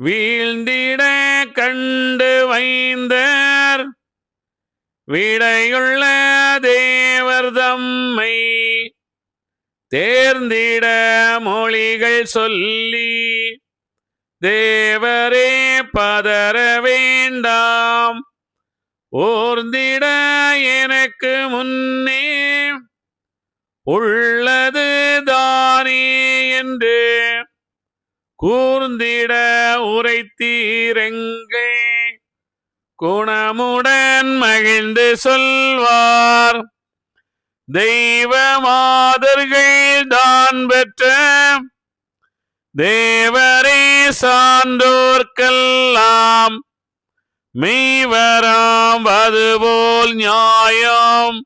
வீழ்ந்திட கண்டு வைந்தர் விடையுள்ள தேவர் தம்மை தேர்ந்திட மொழிகள் சொல்லி தேவரே பதற வேண்டாம் ஓர்ந்திட எனக்கு முன்னே உள்ளது தானே என்று கூர்ந்திட உரைத்தீரெங்கள் குணமுடன் மகிழ்ந்து சொல்வார் தெய்வ மாதர்கள் தான் பெற்ற தேவரே சான்றோர்க்கெல்லாம் மெய்வராம் அதுபோல் நியாயம்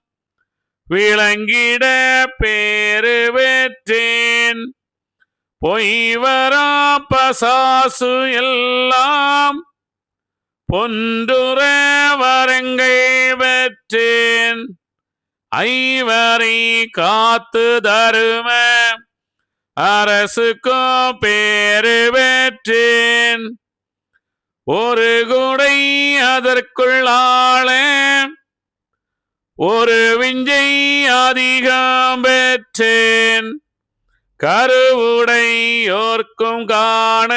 விளங்கிட பேறு பெற்றேன் பொய்வரா பசாசு எல்லாம் பொன்றுற வரங்கள் பெற்றேன் ஐவரை காத்து தரும அரசுக்கோ பேறு பெற்றேன் ஒரு குடை அதற்குள்ளாள ஒரு விஞ்சை அதிகம் பெற்றேன் கருவுடையோர்க்கும் காண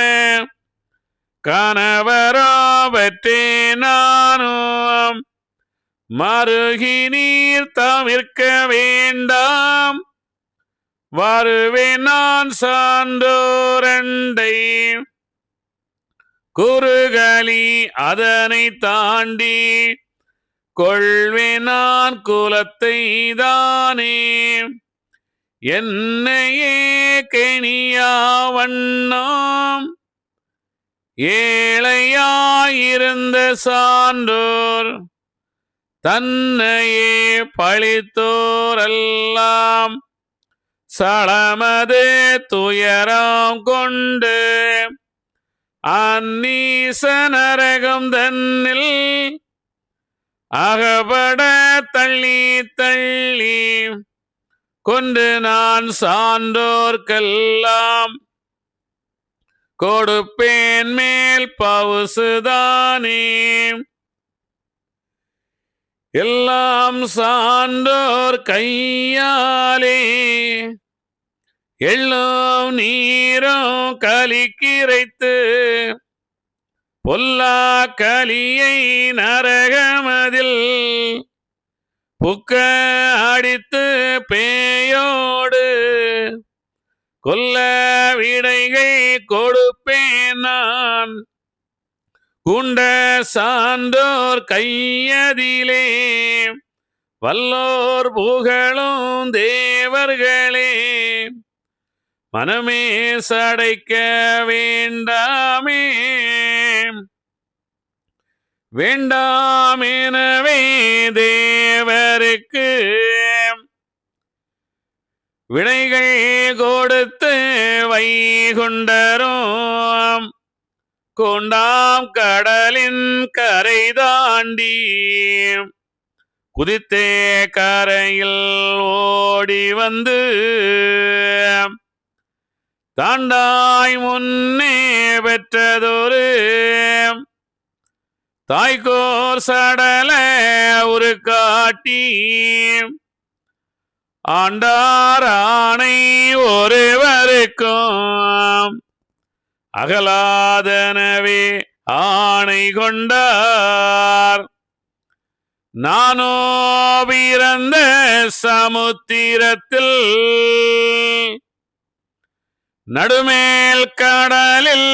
கணவரோ பெற்றேன் நானும் மருகி நீர் தவிர்க்க வேண்டாம் வருவேன் நான் சான்றோரண்டை குறுகலி அதனை தாண்டி கொள்வேன் நான் குலத்தை தானே என்னையே கெணியா வண்ணம் ஏழையாயிருந்த சான்றோர் தன்னையே பழித்தோரெல்லாம் சளமது துயரம் கொண்டு அந்நீச நரகம் தன்னில் அகப்பட தள்ளி தள்ளி கொண்டு நான் சான்றோர்க்கெல்லாம் கொடுப்பேன் மேல் பவுசுதானே எல்லாம் சான்றோர் கையாலே எள்ளும் நீரும் கலிக்கிரைத்து பொல்லா கலியை நரகமதில் புக்க அடித்து பேயோடு கொல்ல விடைகள் கொடுப்பேன் நான் குண்ட சான்றோர் கையதிலே வல்லோர் புகழும் தேவர்களே மனமே சடைக்க வேண்டாமே வேண்டாமெனவே தேவருக்கு விடைகள் கொடுத்து வைகுண்டரும் கொண்டாம் கடலின் கரை தாண்டி குதித்தே கரையில் ஓடி வந்து தாண்டாய் முன்னே பெற்றதொரு தாய்கோர் சடல ஒரு காட்டி ஆண்டாரானை ஒருவருக்கும் அகலாதனவே ஆணை கொண்டார் நானோ பிறந்த சமுத்திரத்தில் நடுமேல் கடலில்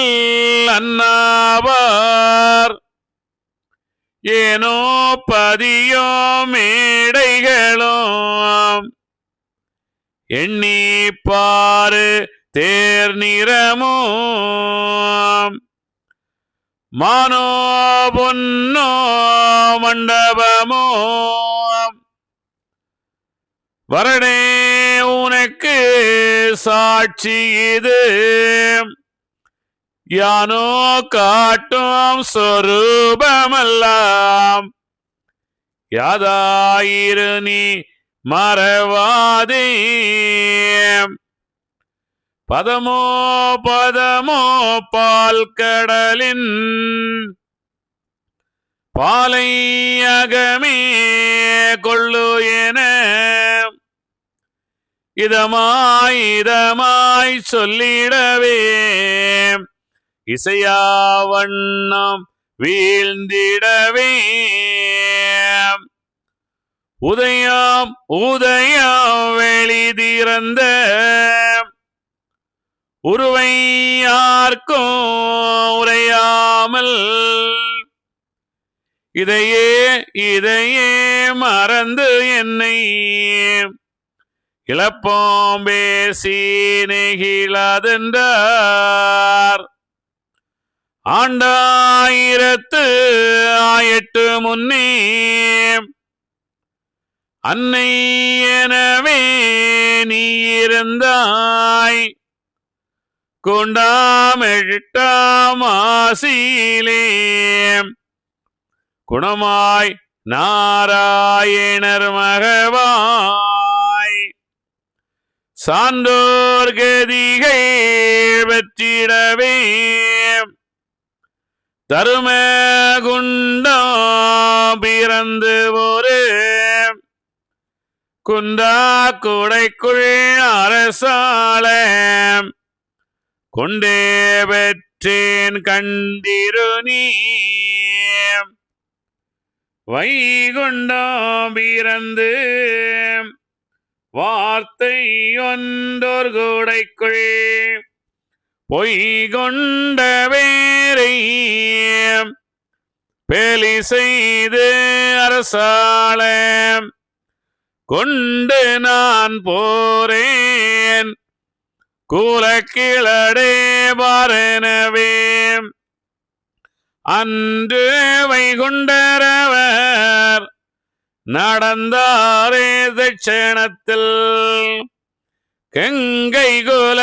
அன்னாவார் ஏனோ பதியோ மேடைகளும் எண்ணி பாரு தேர் நிறமோ மானோ பொன்னோ மண்டபமோ வரடே உனக்கு சாட்சி இது யானோ காட்டும் சொரூபமல்லாம் யாதாயிரு நீ மறவாதே பதமோ பதமோ பால் கடலின் பாலை அகமே கொள்ளு என இதமாய் சொல்லிடவே இசையா வண்ணம் வீழ்ந்திடவே உதயம் வெளிதிறந்த உருவை யார்க்கும் உரையாமல் இதையே மறந்து என்னை இழப்போம் பேசி நெகிழாதென்றார். ஆண்டாயிரத்து முன்னே அன்னை எனவே நீ இருந்தாய். கொண்டாமெட்டாம் ஆசிலே குணமாய் நாராயணர் மகவாய் சான்றோர் கதிகள் வெற்றிடவே தரும குண்டம் பிறந்து ஒரு குந்தா குடைக்குள் அரசாள கொண்டே பெற்றேன் கண்டிரு நீ. வைகுண்டம் பிறந்து வார்த்தை ஒன்றோர் கூடைக்குள் பொய்கொண்ட வேரை பேலி செய்து அரசாள கொண்டு நான் போரேன் கூலக்கிழடே பாரனவே. அன்று வைகுண்டரவர் நடந்தாரே தட்சணத்தில் கங்கை குல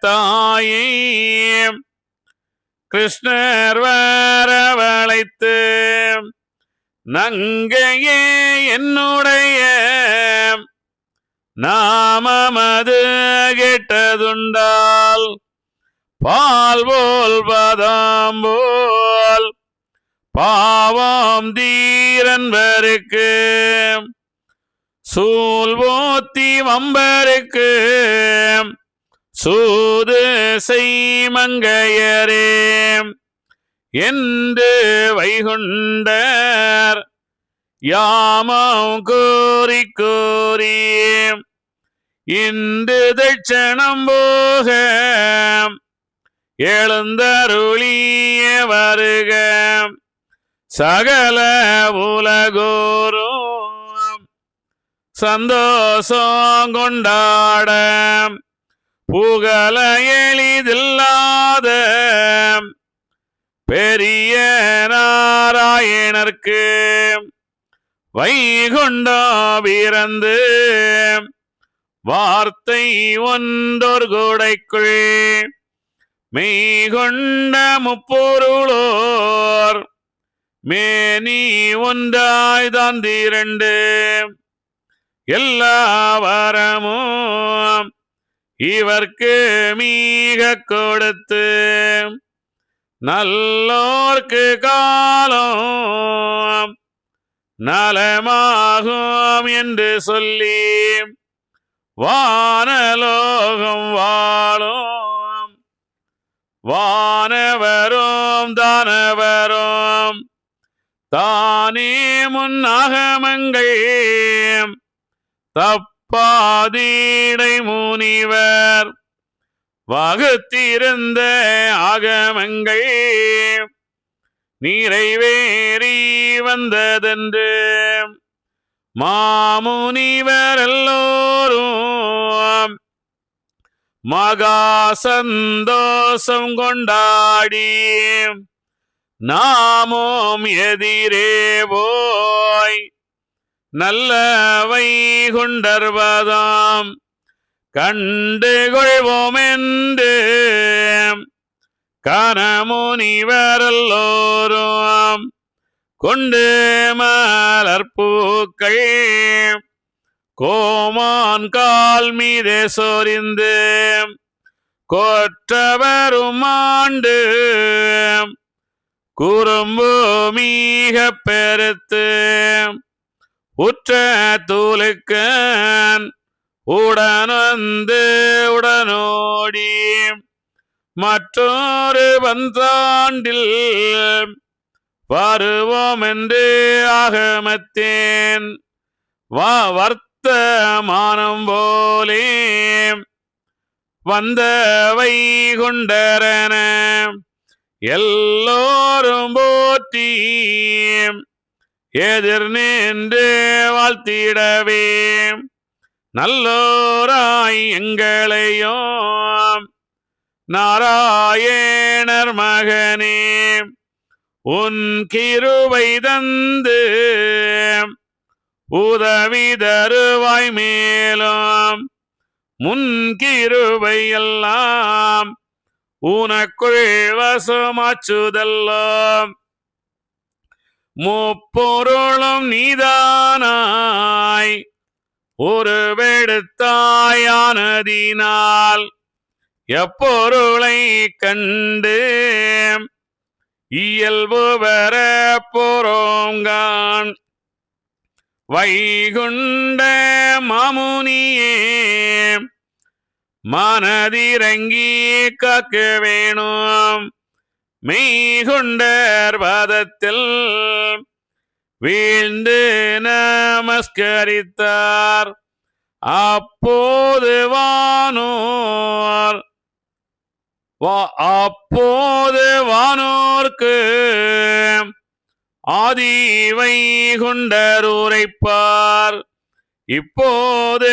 தாயே கிருஷ்ணர் வரவழைத்து நங்கையே என்னுடைய நாமமது கேட்டதுண்டால் பால் போல் பதாம் போல் பாவம் தீரன்பருக்கு சூல் போத்தி வம்பருக்கு சூது செய்மங்கையரே என்று வைகுண்டர் யாமம் கூறி கூறி இன்று தட்சணம் போக எழுந்தருளிய வருக சகல உலகோரும் சந்தோஷம் கொண்டாட புகழ எளிதில்லாத பெரிய நாராயணர்க்கு வைகுண்டம் பிறந்து வார்த்தை ஒன்றோர் கூடைக்குள் மெய்கொண்ட முப்பொருளோர் மேனி ஒன்றாய் தாந்திரண்டு எல்லா வரமும் இவர்க்கு மீக கொடுத்து நல்லோர்க்கு காலம் நலமாகும் என்று சொல்லி வானலோகம் வாழும் வானவரும் தானவரும் தானே முன்னாகமங்கள் தப்பாதீடை முனிவர் வகுத்திருந்த ஆகமங்கள் நிறைவேறி வந்ததென்று மாமுனிவர் எல்லோரும் மகா சந்தோஷம் கொண்டாடி நாமும் எதிரே போய் நல்ல வைகுண்டர்வதாம் கண்டு கொள்வோம் என்று கனமுனிவர் எல்லோரும் கொண்டு மலர்பூக்கள் கோமான் கால் மீதே சொரிந்து கொற்றவரும் ஆண்டு குறும்பு மீக பெருத்து உற்ற தூலுக்கன் உடனந்து உடனோடி மற்றொரு பந்தாண்டில் வருவோம் என்று ஆகமத்தேன் வர்த்தமானம் போலே வந்த வைகுண்டரன எல்லோரும் போற்றி எதிர் நின்று வாழ்த்திடவே நல்லோராய் எங்களையும் நாராயணர் மகனே உன் கிருபை தந்து உதவி தருவாய் மேலும் முன் கிருபை எல்லாம் உனக்குள் வசமாச்சுதெல்லாம் முப்பொருளும் நீதானாய் ஒரு வெடுத்தாயானதினால் எப்பொருளை கண்டு இயல்பு பெற பொறோங்கான் வைகுண்ட மாமுனியே மனதிறங்கி காக்க வேணும் மெய்குண்டர் பாதத்தில் வீழ்ந்து நமஸ்கரித்தார். அப்போது வானோர்க்கு ஆதி வைகுண்டர் உரைப்பார். இப்போது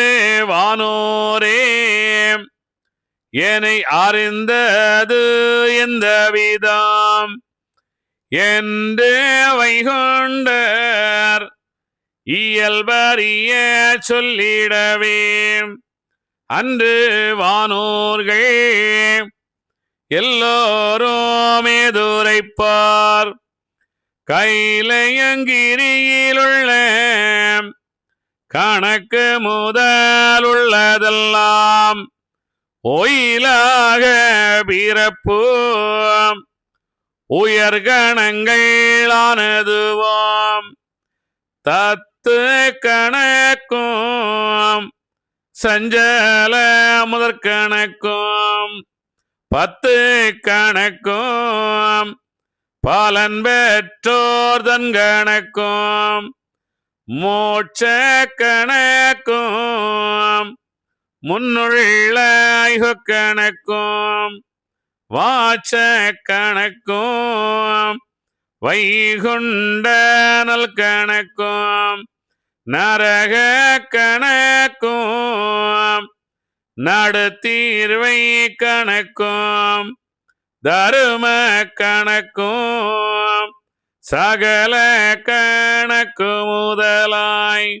வானோரே என்னை அறிந்தது எந்த விதம் என்று வைகுண்டர் இயல்பறிய சொல்லிடவே அன்று வானோர்கள் எல்லோரும் எதுரைப்பார். கைலையங்கிரியிலுள்ள கணக்கு முதலுள்ளதெல்லாம் ஒயிலாக பிறப்பு உயர்கணங்களானதுவாம் தத்து கணக்கும் சஞ்சல முதற்கணக்கும் 10 கணக்கும் பலன் பெற்றோர் தன் கணக்கும் மோட்ச கணக்கும் முன்னுள்ள கணக்கும் வாச்ச கணக்கும் வைகுண்ட நல் கணக்கும் நரக கணக்கும் நடுத்தீர்வை கணக்கும் தரும கணக்கும் சகல கணக்கு முதலாய்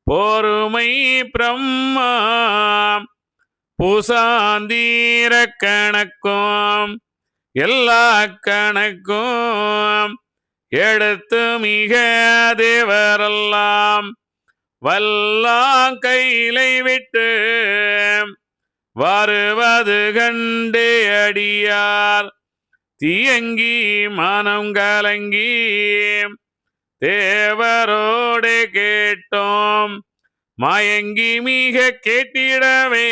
பொறுமை பிரம்மா புசாந்தீர கணக்கும் எல்லா கணக்கும் எடுத்து மிக தேவரெல்லாம் வல்லாம் கையிலை விட்டு வருவது கண்டே அடியார் தீயங்கி மனம் கலங்கி தேவரோடு கேட்டோம் மயங்கி மிக கேட்டிடவே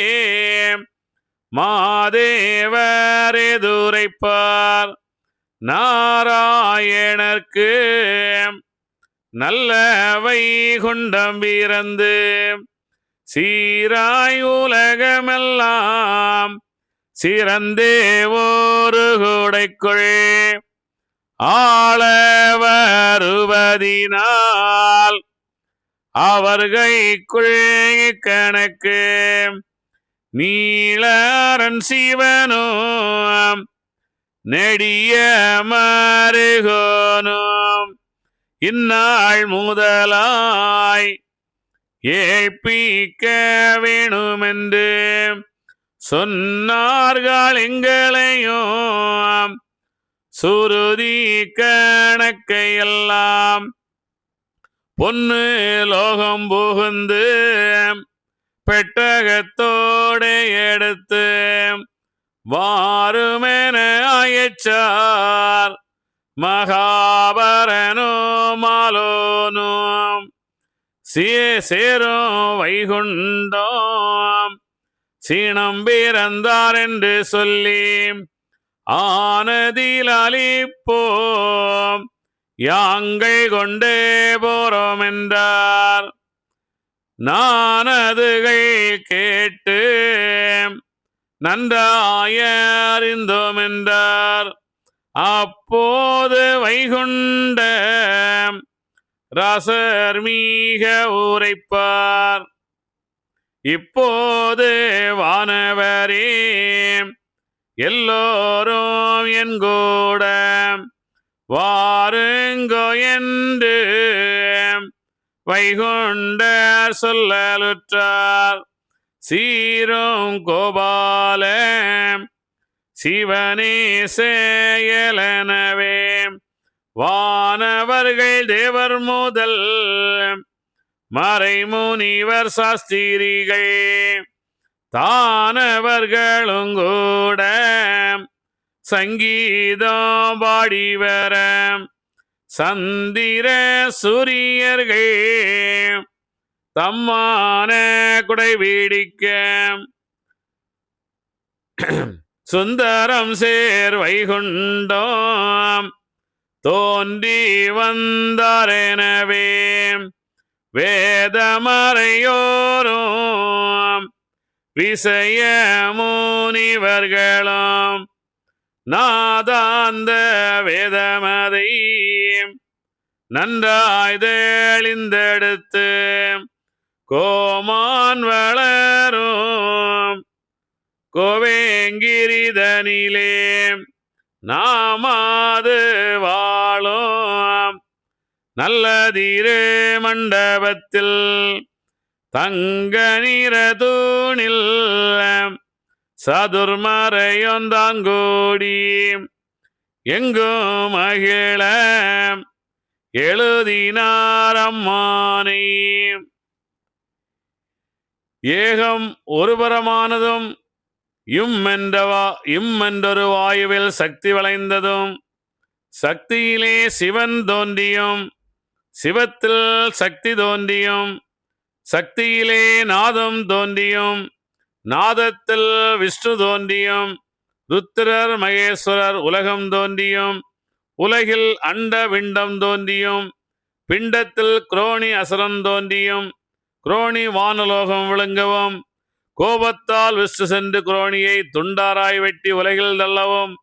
மாதேவர் எதுரைப்பார். நாராயணர்க்கு நல்ல வைகுண்டம் பிறந்து சீராய் உலகமெல்லாம் சிறந்தே ஒரு கூடைக்குள் ஆளவருவதினால் அவர்கைக்குள் கணக்கு நீளரன் சிவனும் நெடிய மருகோனும் இந்நாள் முதலாய் ஏற்பிக்க வேணுமென்று சொன்னார்கள் எங்களையும் சுருதி கணக்கையெல்லாம் பொன்னு லோகம் புகுந்து பெட்டகத்தோடு எடுத்து வாருமென அயச்சார் மகாபரனோ மாலோனும் சேரும் வைகுண்டோம் சீனம் பிறந்தார் என்று சொல்லி ஆனதில் அளிப்போம் யாங்கள் கொண்டே போறோம் என்றார். நானதுகள் கேட்டு நன்றாய அறிந்தோம் என்றார். அப்போது வைகுண்ட ரசர் மீக உரைப்பார். இப்போது வானவரே எல்லோரும் என் கூட வாருங்கோ என்று வைகுண்டர் சொல்லலுற்றார். சீரும் கோபால சிவனே செயலனவே வானவர்கள் தேவர் முதல் மறைமுனிவர் சாஸ்திரிகள் தானவர்களும் கூட சங்கீதம் பாடிவர சந்திர சூரியர்கள் தம்மான குடைபிடிக்க சுந்தரம் சேர் வைகுண்டம் தோன்றி வந்தாரெனவே வேதமறையோரும் விசய முனிவர்களும் நாதாந்த வேதமதை நன்றாய் தெளிந்தெடுத்து கோமான் வளரும் கோவேங்கிரிதனிலே நாமாது வாழும் நல்லதிரு மண்டபத்தில் தங்க நிற தூணில் சதுர்மறையொந்தாங்கோடி எங்கும் மகிழ எழுதினார் அம்மானை. ஏகம் ஒருபரமானதும் இம்மென்றொரு வாயுவில் சக்தி வளைந்ததும் சக்தியிலே சிவன் தோன்றியும் சிவத்தில் சக்தி தோன்றியும் சக்தியிலே நாதம் தோன்றியும் நாதத்தில் விஷ்ணு தோன்றியும் ருத்திரர் மகேஸ்வரர் உலகம் தோன்றியும் உலகில் அண்ட விண்டம் தோன்றியும் பிண்டத்தில் குரோணி அசுரன் தோன்றியும் குரோணி வானுலோகம் விளங்கவும் கோபத்தால் விஷ்ணு சென்று குரோணியை துண்டாராய் வெட்டி உலகில் தள்ளவும்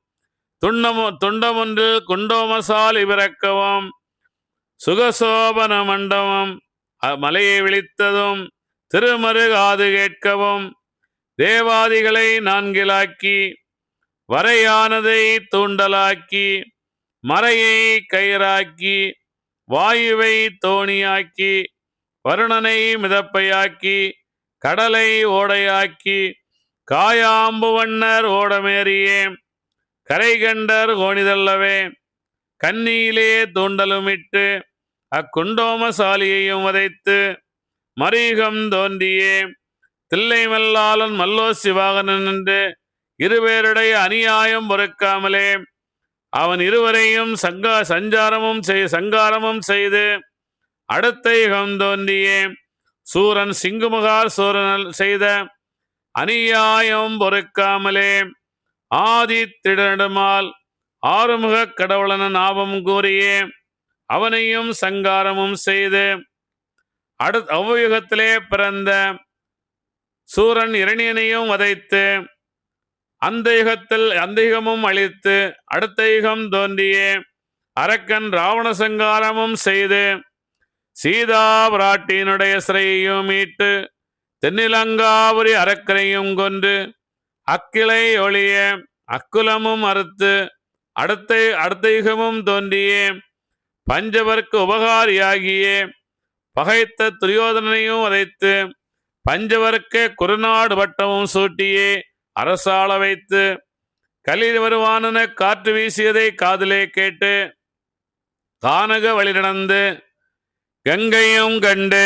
துண்டமொன்றில் குண்டோமசால் இபிறக்கவும் சுகசோபன மண்டபம் மலையை விழித்ததும் திருமருகாது கேட்கவும் தேவாதிகளை நான்கிலாக்கி வரையானதை தூண்டலாக்கி மறையை கயிறாக்கி வாயுவை தோணியாக்கி வருணனை மிதப்பையாக்கி கடலை ஓடையாக்கி காயாம்பு வண்ணர் ஓடமேறியே கரைகண்டர் கோணிதல்லவே கன்னியிலே தூண்டலுமிட்டு அக்குண்டோமசாலியையும் வதைத்து மரீகம் தோன்றியே தில்லைமல்லாளன் மல்லோ சிவாகனன் என்று இருவேருடைய அநியாயம் பொறுக்காமலே அவன் இருவரையும் சங்காரமும் செய்து அடுத்த யுகம் தோன்றியே சூரன் சிங்குமுகார் சூரன் செய்த அநியாயம் பொறுக்காமலே ஆதித்திடமால் ஆறுமுக கடவுளன ஞாபம் கூறியே அவனையும் சங்காரமும் செய்து அவ்வுயுகத்திலே பிறந்த சூரன் இரணியனையும் வதைத்து அந்த யுகமும் அழித்து அடுத்த யுகம் தோன்றியே அரக்கன் ராவண சங்காரமும் செய்து சீதா பிராட்டியினுடைய சிறையையும் மீட்டு தென்னிலங்காபுரி அரக்கரையும் கொன்று அக்கிளை ஒளிய அக்குலமும் அறுத்து அடுத்த யுகமும் தோன்றியே பஞ்சவர்க்கு உபகாரியாகியே பகைத்த துரியோதனையும் வதைத்து பஞ்சவர்க்கு குறுநாடு வட்டமும் சூட்டியே அரசாள வைத்து கலி வருவானன காற்று வீசியதை காதிலே கேட்டு கானக வழி நடந்து கங்கையும் கண்டு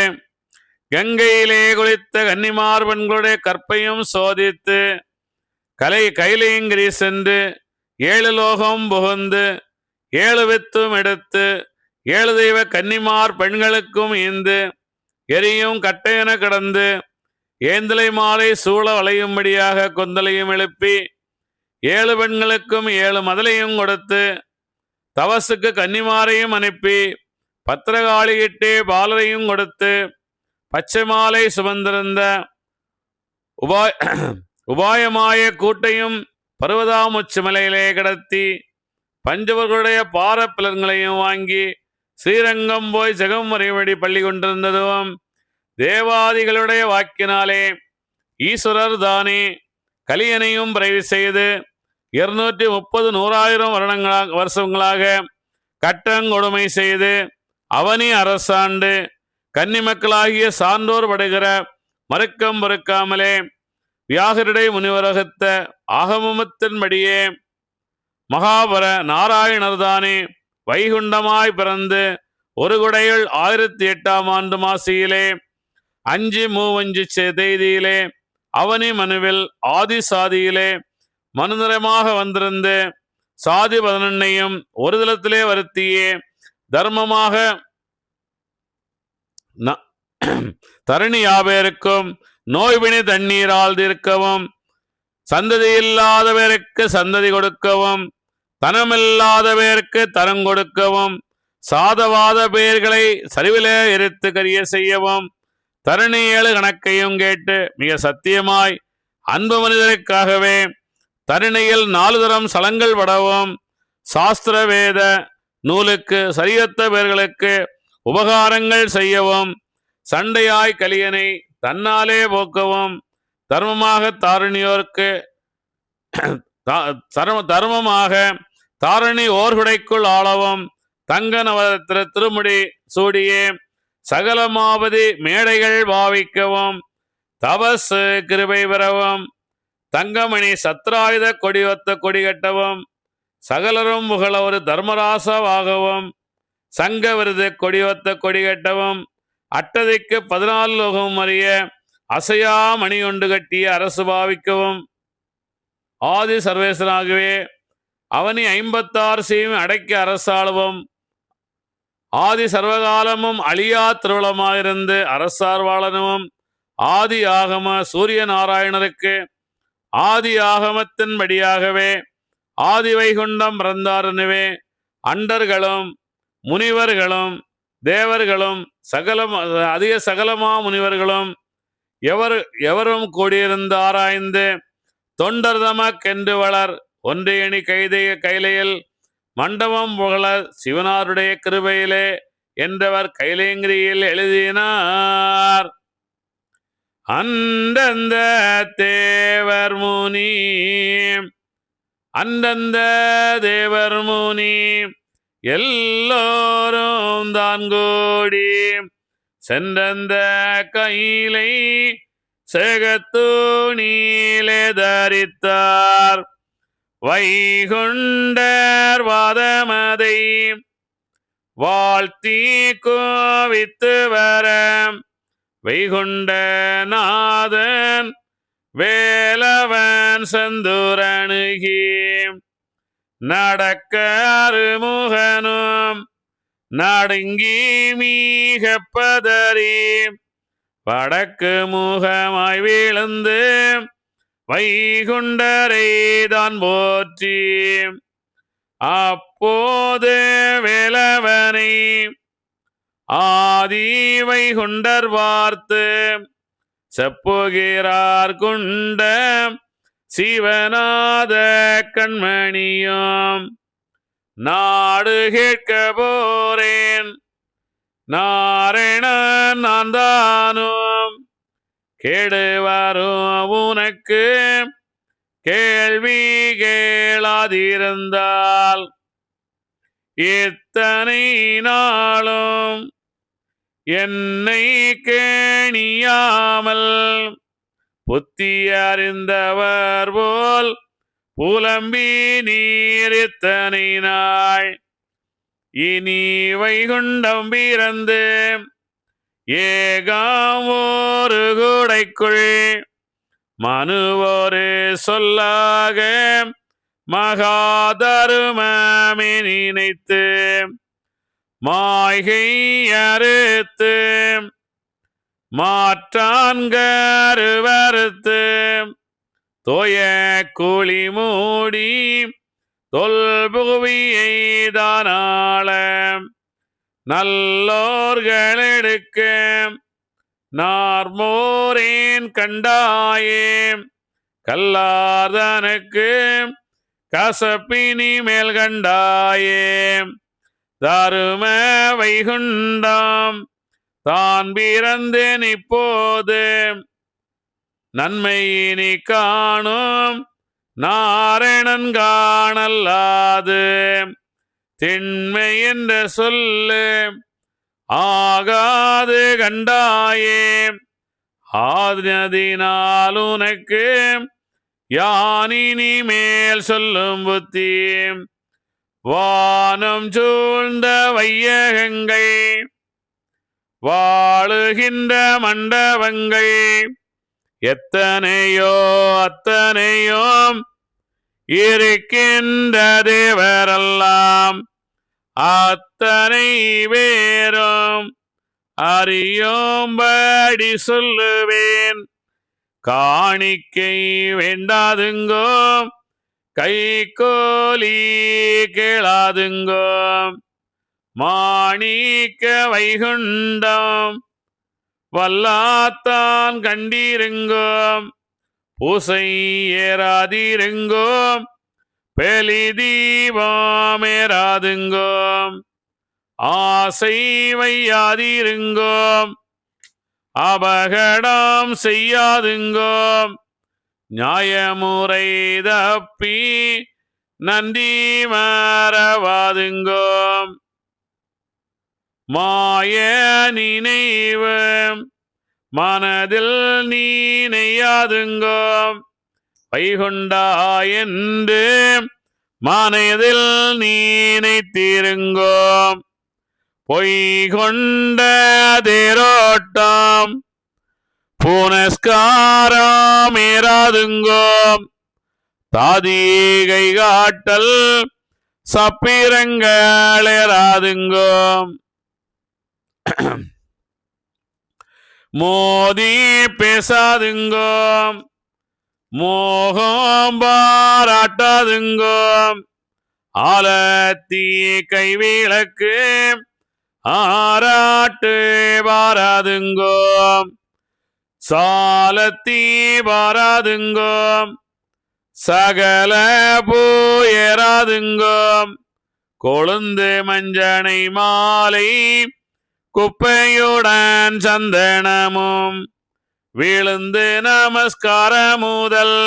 கங்கையிலே குளித்த கன்னிமார்பன்களுடைய கற்பையும் சோதித்து கைலையங்கிரி சென்று 7 லோகம் புகுந்து 7 வித்தும் எடுத்து 7 தெய்வ கன்னிமார் பெண்களுக்கும் ஈந்து எரியும் கட்டையென கிடந்து ஏந்தலை மாலை சூழ வளையும்படியாக கொந்தலையும் எழுப்பி 7 பெண்களுக்கும் 7 மதலையும் கொடுத்து தவசுக்கு கன்னிமாரையும் அனுப்பி பத்திரகாளியிட்டே பாலரையும் கொடுத்து பச்சை மாலை சுமந்திருந்த உபாயமாய கூட்டையும் பர்வதாமுச்சி மலையிலே கிடத்தி பஞ்சவர்களுடைய பாரப்பிலன்களையும் வாங்கி ஸ்ரீரங்கம் போய் ஜெகம் வரைவடி பள்ளி கொண்டிருந்ததும் தேவாதிகளுடைய வாக்கினாலே ஈஸ்வரர் தானே கலியனையும் பிறவி செய்து 230 வருஷங்களாக கட்டங்கொடுமை செய்து அவனி அரசாண்டு கன்னிமக்களாகிய சான்றோர் படுகிற மறுக்கம் பொறுக்காமலே வியாகருடைய முனிவரகத்த ஆகமத்தின்படியே மகாபர நாராயணர் தானே வைகுண்டமாய் பிறந்து ஒரு குடையுள் 1008ஆம் ஆண்டு மாசியிலே 5/3 தேதியிலே அவனி மனுவில் ஆதி சாதியிலே மனுநிறமாக வந்திருந்து சாதி 11ஐயும் ஒரு தளத்திலே வருத்தியே தர்மமாக தரணி யாபேருக்கும் நோய்பிணி தண்ணீரால் தீர்க்கவும் சந்ததி இல்லாதவருக்கு சந்ததி கொடுக்கவும் தனமில்லாதவருக்கு தரம் கொடுக்கவும் சாதவாத பெயர்களை சரிவிலே எரித்து கரிய செய்யவும் தரணி 7 கணக்கையும் கேட்டு மிக சத்தியமாய் அன்பு மனிதருக்காகவே தருணையில் 4 தரம் சலங்கள் படவும் சாஸ்திர வேத நூலுக்கு சரியத்த பேர்களுக்கு உபகாரங்கள் செய்யவும் சண்டையாய் கலியனை தன்னாலே போக்கவும் தர்மமாக தாரணியோர்க்கு தர்மமாக தாரணி ஓர்குடைக்குள் ஆளவும் தங்க நவரத்திர திருமுடி சூடியே சகலமாவதி மேடைகள் பாவிக்கவும் தபசு கிருபை பெறவும் தங்கமணி சத்ராயுத கொடிவத்த கொடி கட்டவும் சகலரும் புகழ ஒரு தர்மராசவாகவும் சங்க விருது கொடிவத்த கொடி கட்டவும் அட்டதைக்கு 14 லோகம் அறிய அசையா மணி ஒன்று கட்டிய அரசு பாவிக்கவும் ஆதி சர்வேசனாகவே அவனி 56 செய்யும் அடக்கி அரசாளவும் ஆதி சர்வகாலமும் அழியா திருவளமாயிருந்து அரசார்வாளனும் ஆதி ஆகம சூரிய நாராயணருக்கு ஆதி ஆகமத்தின்படியாகவே ஆதி வைகுண்டம் பிறந்தாருனவே அண்டர்களும் முனிவர்களும் தேவர்களும் அதிக சகலமா முனிவர்களும் எவரும் கூடியிருந்து ஆராய்ந்து தொண்டர் தமக்கென்று வளர் ஒன்றியணி கைலையில் மண்டபம் புகழ சிவனாருடைய கிருபையிலே என்றவர் கைலையங்கிரியில் எழுதினார். அந்தந்த தேவர் முனி அந்தந்த தேவர் முனி எல்லோரும் தான் கோடி சென்றந்த கையிலை சேகத்து நீலே தரித்தார் வைகுண்டர் வாதமதை வாழ்த்தி கோவித்து வர வைகுண்டநாதன் வேலவன் செந்துரணுகி நடக்க அருமுகனும் நடுங்கி மீக பதறி வடக்கு முகமாய் விழுந்து வைகுண்டரை தான் போற்றி அப்போது வேலவனை ஆதி வைகுண்டர் பார்த்து செப்புகிறார் குண்ட சிவநாத கண்மணியும் நாடு கேட்க போரேன் நாராயணன் நான் தானும் கேடுவாரும் உனக்கு கேள்வி கேளாதிருந்தால் இத்தனை நாளும் என்னை கேணியாமல் புத்தி அறிந்தவர் போல் புலம்பி நீரித்தனை நாள் இனி வைகுண்டம் பிறந்து ஏகாம் ஒரு குடைக்குள் மனுவொரு சொல்லாக மகாதருமமே நினைத்து மாய்கை அறுத்து மாற்றான்கருவறுத்து தோய குழி மூடி தொல்புவியை தானாள நல்லோர்களெடுக்க நார்மோரேன் கண்டாயே கல்லார்தனுக்கு கசப்பினி மேல் கண்டாயே தரும வைகுண்டாம் தான் பிறந்தேன் இப்போது நன்மையினி காணும் நாரணன் காணல்லாது திண்மை என்ற சொல்லு ஆகாது கண்டாயே ஆதினால் உனக்கு யானினி மேல் சொல்லும் புத்தி வானம் சூழ்ந்த வையகங்கள் வாழுகின்ற மண்டபங்கள் எத்தனையோ அத்தனையோம் இருக்கின்ற தேவரெல்லாம் அத்தனை பேரும் அறியோம்படி சொல்லுவேன் காணிக்கை வேண்டாதுங்கோ கைகோலி கேளாதுங்கோ மாணிக்க வைகுண்டம் வல்லாத்தான் கண்டிருங்கோம் பூசை ஏறாதிருங்கோம் பெலி தீபமேறாதுங்கோம் ஆசை வையாதிருங்கோம் அபகடம் செய்யாதுங்கோம் நியாயமுறை தப்பி நன்றி மறவாதுங்கோம் மாய நினைவு மனதில் நீனையாதுங்கோம் வைகுண்டா என்று மனதில் நீனைத்திருங்கோம் பொய்கொண்ட தேரோட்டம் புனஸ்காரம் ஏறாதுங்கோம் தாதிகை காட்டல் சப்பிரங்கள் ஏறாதுங்கோம் மோதி பேசாதுங்கோம் மோகம் பாராட்டாதுங்கோம் ஆலத்தி கைவிளக்கு ஆராட்டு பாராதுங்கோம் சாலத்தி பாராதுங்கோம் சகல போயராதுங்கோம் கொழுந்து மஞ்சனை மாலை குப்பையுடன் சந்தனமும் விழுந்து நமஸ்காரமுதல்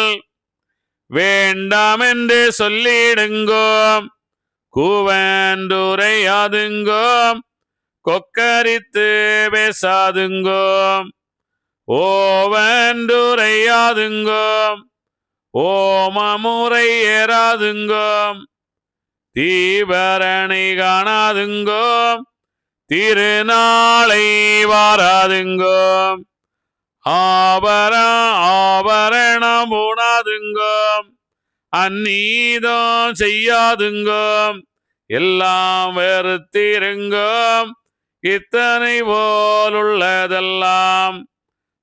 வேண்டாம் என்று சொல்லிடுங்கோம் கூவண்டுரையாதுங்கோம் கொக்கரித்து பேசாதுங்கோம் ஓவண்டுரையாதுங்கோம் ஓமமுறை ஏறாதுங்கோம் தீபரணை காணாதுங்கோம் திருநாளை வாராதுங்கோம் ஆபரணம் ஊனாதுங்கோம் அந்நீதம் செய்யாதுங்கோம் எல்லாம் வெறுத்திருங்கோம் இத்தனை போலுள்ளதெல்லாம்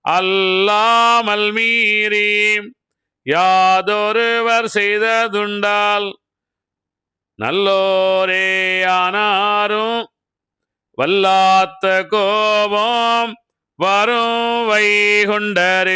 அல்லாமல் மீறி யாதொருவர் செய்ததுண்டால் நல்லோரே ஆனாரும் வல்லாத்த கோபம் வரும் வைகுண்டரு